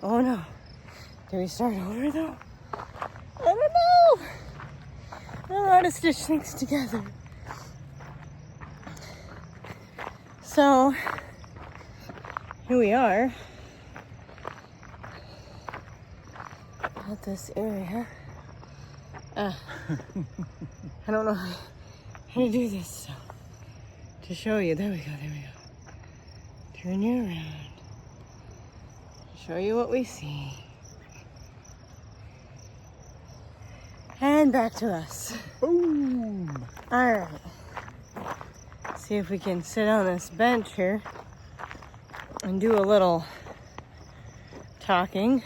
Oh no. Do we start over though? I don't know. I don't know how to stitch things together. So, here we are at this area. I don't know how to do this, so to show you, there we go. Turn you around. Show you what we see. And back to us. Boom! Alright. See if we can sit on this bench here and do a little talking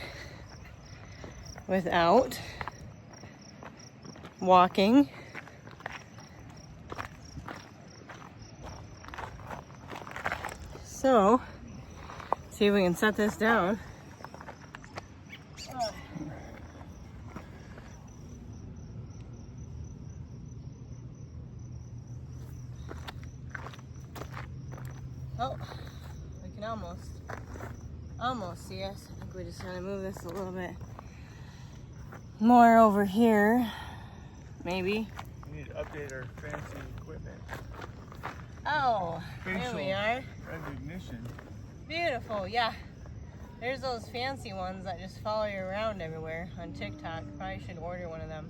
without walking. So, see if we can set this down. Oh, we can almost see us. I think we just gotta move this a little bit more over here, maybe. We need to update our fancy equipment. Oh, there Facial we are. recognition. Beautiful, yeah. There's those fancy ones that just follow you around everywhere on TikTok. Probably should order one of them.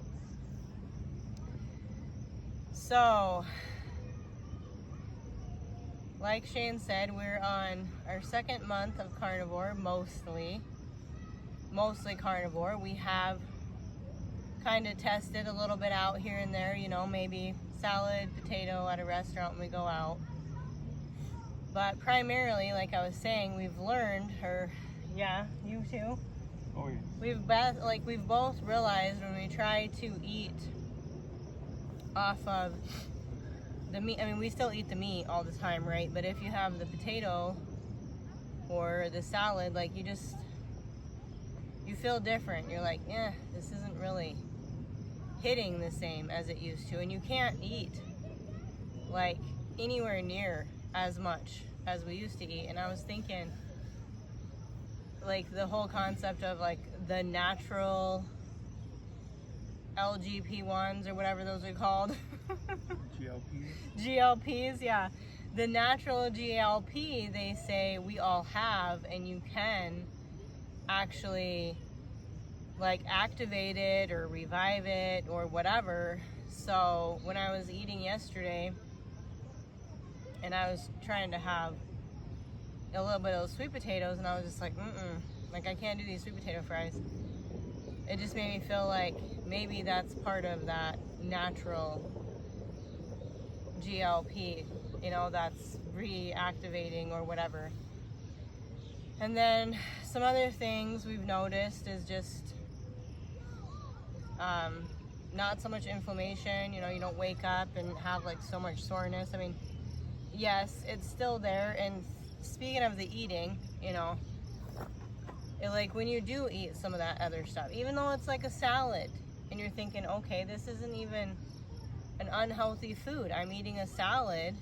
So, like Shane said, we're on our second month of carnivore, mostly carnivore. We have kind of tested a little bit out here and there, you know, maybe salad, potato at a restaurant when we go out. But primarily, like I was saying, we've learned, or yeah, you too. Oh yeah. We've both realized when we try to eat off of the meat, I mean, we still eat the meat all the time, right? But if you have the potato or the salad, like you feel different. You're like, this isn't really hitting the same as it used to. And you can't eat like anywhere near as much as we used to eat. And I was thinking, like, the whole concept of like the natural LGP1s or whatever those are called. GLPs, yeah. The natural GLP, they say we all have, and you can actually like activate it or revive it or whatever. So when I was eating yesterday and I was trying to have a little bit of those sweet potatoes, and I was just like, like I can't do these sweet potato fries. It just made me feel like maybe that's part of that natural GLP, you know, that's reactivating or whatever. And then some other things we've noticed is just not so much inflammation. You know, you don't wake up and have like so much soreness. I mean, yes, it's still there. And speaking of the eating, you know, like when you do eat some of that other stuff, even though it's like a salad and you're thinking, okay, this isn't even an unhealthy food, I'm eating a salad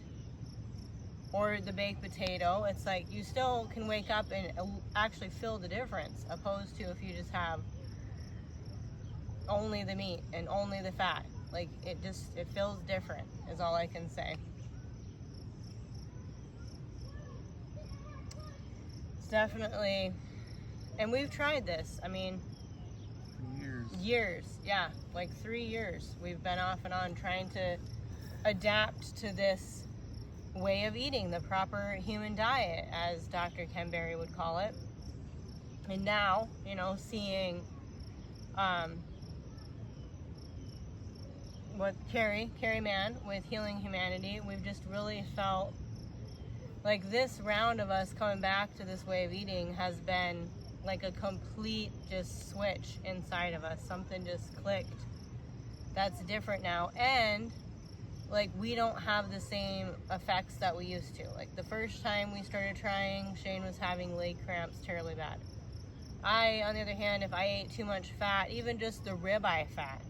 or the baked potato, it's like you still can wake up and actually feel the difference, opposed to if you just have only the meat and only the fat. Like it feels different is all I can say. It's definitely, and we've tried this, I mean, years, yeah, like 3 years we've been off and on trying to adapt to this way of eating, the proper human diet, as Dr. Ken Berry would call it. And now, you know, seeing what Carrie Mann with Healing Humanity, we've just really felt like this round of us coming back to this way of eating has been like a complete just switch inside of us. Something just clicked that's different now. And like we don't have the same effects that we used to. Like the first time we started trying, Shane was having leg cramps terribly bad. I, on the other hand, if I ate too much fat, even just the ribeye fat,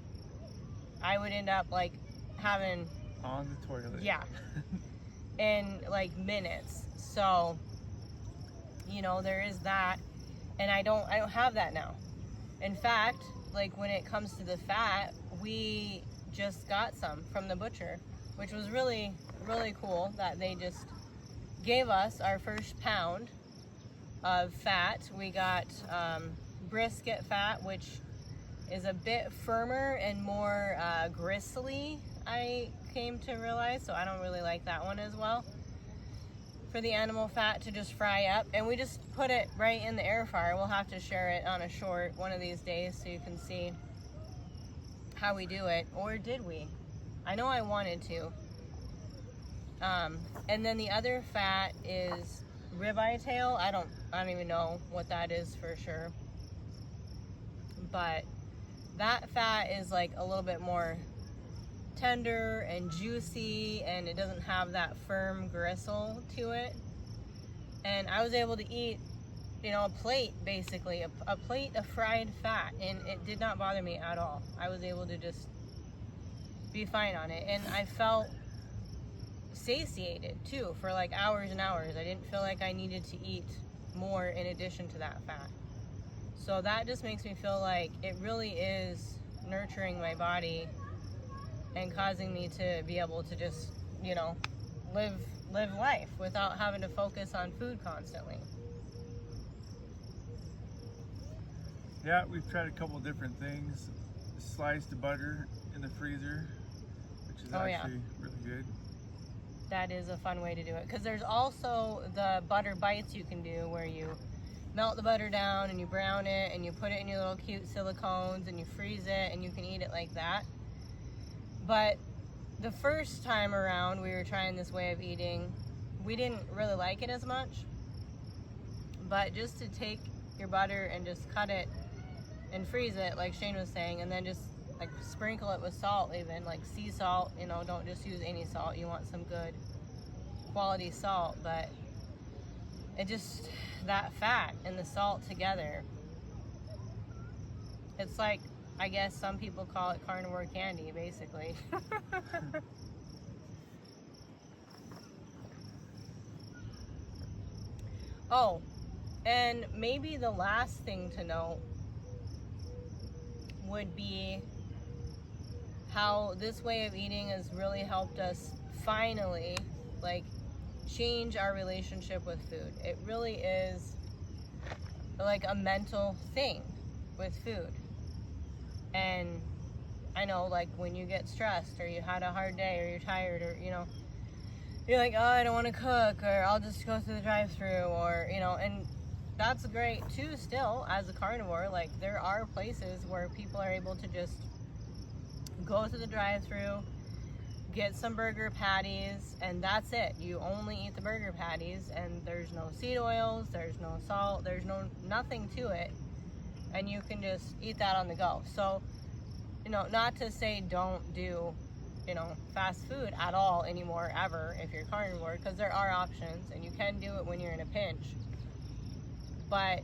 I would end up like having on the toilet. Yeah. In like minutes. So, you know, there is that. And I don't have that now. In fact, like when it comes to the fat, we just got some from the butcher, which was really, really cool that they just gave us our first pound of fat. We got brisket fat, which is a bit firmer and more gristly, I came to realize, so I don't really like that one as well. For the animal fat to just fry up, and we just put it right in the air fryer. We'll have to share it on a short one of these days so you can see how we do it. Or did we? I know I wanted to. And then the other fat is ribeye tail. I don't even know what that is for sure. But that fat is like a little bit more tender and juicy, and it doesn't have that firm gristle to it. And I was able to eat, a plate, basically, a plate of fried fat, and it did not bother me at all. I was able to just be fine on it, and I felt satiated too for like hours and hours. I didn't feel like I needed to eat more in addition to that fat. So that just makes me feel like it really is nurturing my body and causing me to be able to just, live life without having to focus on food constantly. Yeah, we've tried a couple different things. Sliced butter in the freezer, which is actually really good. That is a fun way to do it, because there's also the butter bites you can do where you melt the butter down and you brown it and you put it in your little cute silicones and you freeze it and you can eat it like that. But the first time around we were trying this way of eating, we didn't really like it as much. But just to take your butter and just cut it and freeze it, like Shane was saying, and then just like sprinkle it with salt, even like sea salt, don't just use any salt. You want some good quality salt, but it just, that fat and the salt together, it's like, I guess some people call it carnivore candy, basically. Oh, and maybe the last thing to note would be how this way of eating has really helped us finally, change our relationship with food. It really is like a mental thing with food. And I know, when you get stressed or you had a hard day or you're tired or, you're like, oh, I don't want to cook, or I'll just go through the drive-thru, or, and that's great too still as a carnivore. There are places where people are able to just go to the drive-thru, get some burger patties, and that's it. You only eat the burger patties, and there's no seed oils, there's no salt, there's nothing to it, and you can just eat that on the go. So, not to say don't do, fast food at all anymore, ever, if you're carnivore, because there are options, and you can do it when you're in a pinch. But,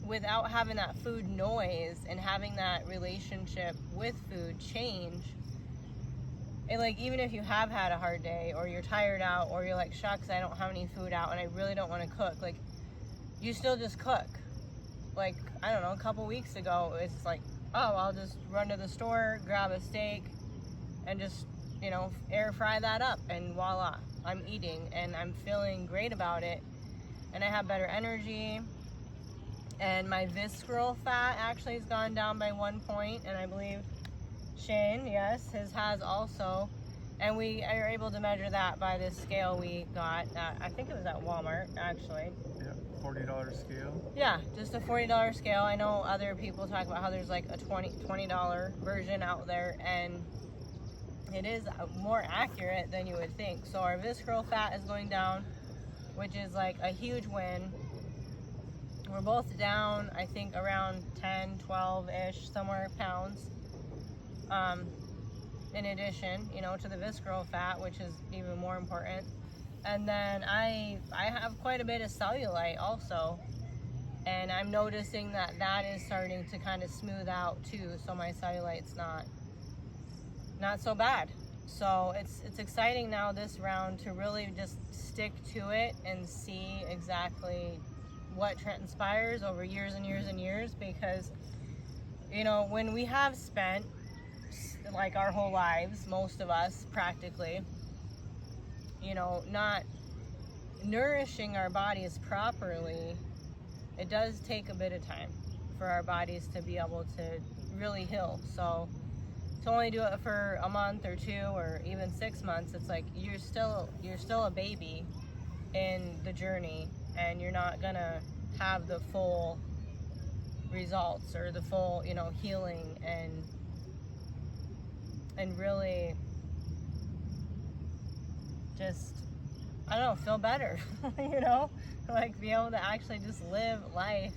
without having that food noise and having that relationship with food change, and even if you have had a hard day, or you're tired out, or you're like, shucks, I don't have any food out and I really don't want to cook, you still just cook. I don't know, a couple weeks ago, it's like, oh, I'll just run to the store, grab a steak, and just, air fry that up, and voila, I'm eating, and I'm feeling great about it, and I have better energy, and my visceral fat actually has gone down by 1 point, and I believe Shane, yes, his has also, and we are able to measure that by this scale we got at, I think it was at Walmart, actually. Yeah, $40 scale. Yeah, just a $40 scale. I know other people talk about how there's a $20 version out there, and it is more accurate than you would think. So our visceral fat is going down, which is a huge win. We're both down, I think, around 10, 12-ish, somewhere pounds. In addition, to the visceral fat, which is even more important. And then I have quite a bit of cellulite also, and I'm noticing that is starting to kind of smooth out too, so my cellulite's not so bad. So it's exciting now this round to really just stick to it and see exactly what transpires over years and years and years, because, you know, when we have spent like our whole lives, most of us practically, you know, not nourishing our bodies properly, it does take a bit of time for our bodies to be able to really heal. So to only do it for a month or 2 or even 6 months, it's like you're still a baby in the journey, and you're not gonna have the full results or the full, you know, healing and really just, I don't know, feel better, you know, like be able to actually just live life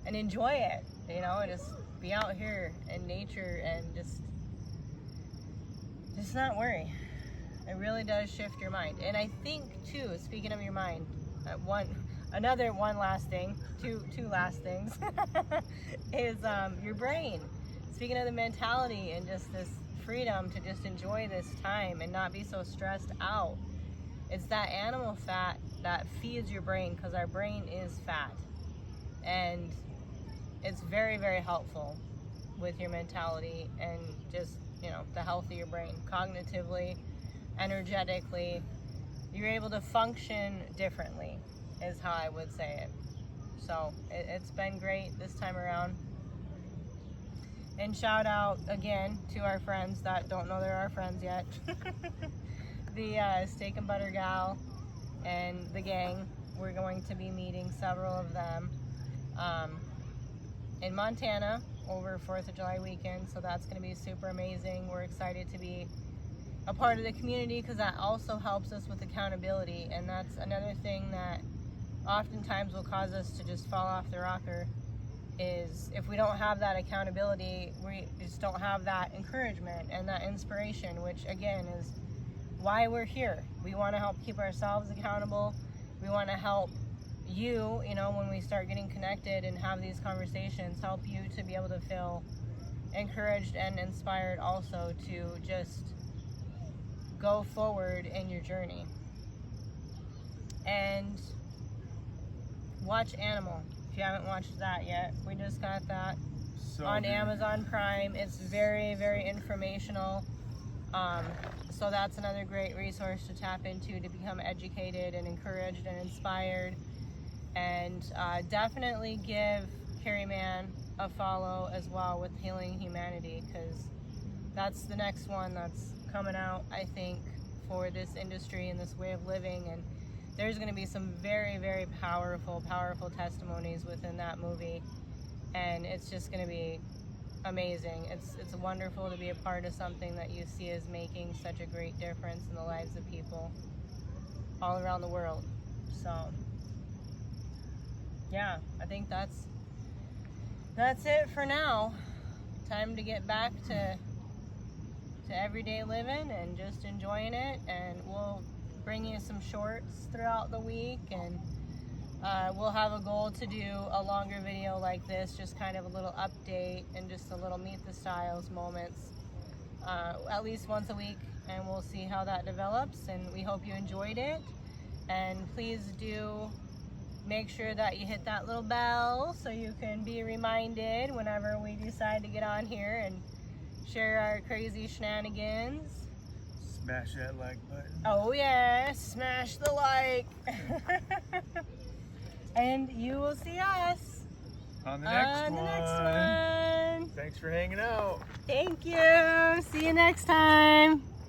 and enjoy it, you know, and just be out here in nature and just not worry. It really does shift your mind. And I think too, speaking of your mind, one last thing, two last things is your brain. Speaking of the mentality and just this freedom to just enjoy this time and not be so stressed out, it's that animal fat that feeds your brain, because our brain is fat, and it's very, very helpful with your mentality and just, you know, the health of your brain, cognitively, energetically. You're able to function differently, is how I would say it. So it's been great this time around. And shout out again to our friends that don't know they're our friends yet. The Steak and Butter Gal and the gang. We're going to be meeting several of them in Montana over 4th of July weekend. So that's going to be super amazing. We're excited to be a part of the community, because that also helps us with accountability. And that's another thing that oftentimes will cause us to just fall off the rocker, is if we don't have that accountability, we just don't have that encouragement and that inspiration, which again is why we're here. We want to help keep ourselves accountable. We want to help you, you know, when we start getting connected and have these conversations, help you to be able to feel encouraged and inspired also to just go forward in your journey. And watch Animal. If you haven't watched that yet, we just got that on Amazon Prime. It's very, very informational. So that's another great resource to tap into to become educated and encouraged and inspired. And definitely give Carrie Mann a follow as well with Healing Humanity, because that's the next one that's coming out, I think, for this industry and this way of living. And there's going to be some very, very powerful testimonies within that movie, and it's just going to be amazing. It's wonderful to be a part of something that you see as making such a great difference in the lives of people all around the world. So yeah, I think that's it for now. Time to get back to everyday living and just enjoying it, and we'll bring you some shorts throughout the week, and we'll have a goal to do a longer video like this, just kind of a little update and just a little meet the styles moments, at least once a week, and we'll see how that develops. And we hope you enjoyed it, and please do make sure that you hit that little bell so you can be reminded whenever we decide to get on here and share our crazy shenanigans. Smash that like button. Oh yeah, smash the like. And you will see us on the next one. Next one. Thanks for hanging out. Thank you. See you next time.